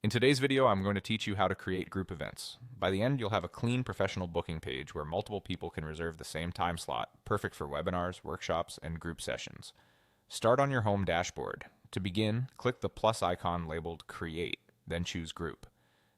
In today's video, I'm going to teach you how to create group events. By the end, you'll have a clean professional booking page where multiple people can reserve the same time slot, perfect for webinars, workshops, and group sessions. Start on your home dashboard. To begin, click the plus icon labeled Create, then choose Group.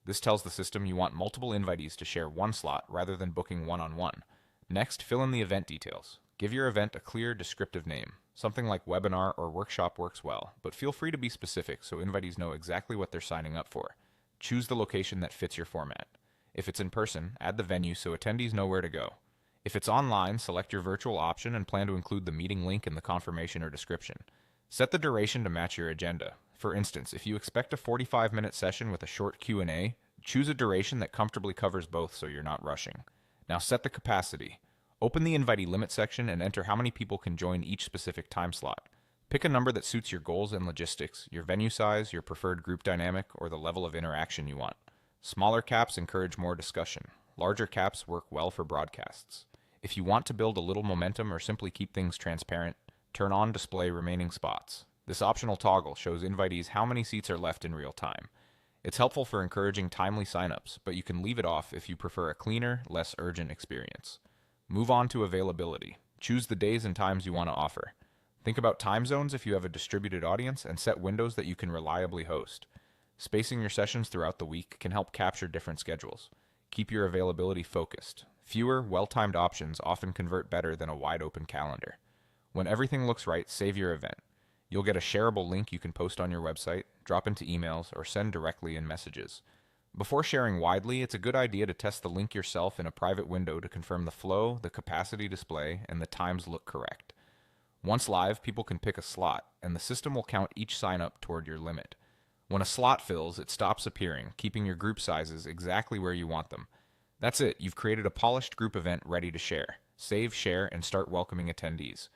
This tells the system you want multiple invitees to share one slot rather than booking one-on-one. Next, fill in the event details. Give your event a clear, descriptive name. Something like webinar or workshop works well, but feel free to be specific so invitees know exactly what they're signing up for. Choose the location that fits your format. If it's in person, add the venue so attendees know where to go. If it's online, select your virtual option and plan to include the meeting link in the confirmation or description. Set the duration to match your agenda. For instance, if you expect a 45-minute session with a short Q&A, choose a duration that comfortably covers both so you're not rushing. Now set the capacity. Open the invitee limit section and enter how many people can join each specific time slot. Pick a number that suits your goals and logistics, your venue size, your preferred group dynamic, or the level of interaction you want. Smaller caps encourage more discussion. Larger caps work well for broadcasts. If you want to build a little momentum or simply keep things transparent, turn on display remaining spots. This optional toggle shows invitees how many seats are left in real time. It's helpful for encouraging timely signups, but you can leave it off if you prefer a cleaner, less urgent experience. Move on to availability. Choose the days and times you want to offer. Think about time zones if you have a distributed audience and set windows that you can reliably host. Spacing your sessions throughout the week can help capture different schedules. Keep your availability focused. Fewer, well-timed options often convert better than a wide-open calendar. When everything looks right, save your event. You'll get a shareable link you can post on your website, drop into emails, or send directly in messages. Before sharing widely, it's a good idea to test the link yourself in a private window to confirm the flow, the capacity display, and the times look correct. Once live, people can pick a slot, and the system will count each sign up toward your limit. When a slot fills, it stops appearing, keeping your group sizes exactly where you want them. That's it, you've created a polished group event ready to share. Save, share, and start welcoming attendees.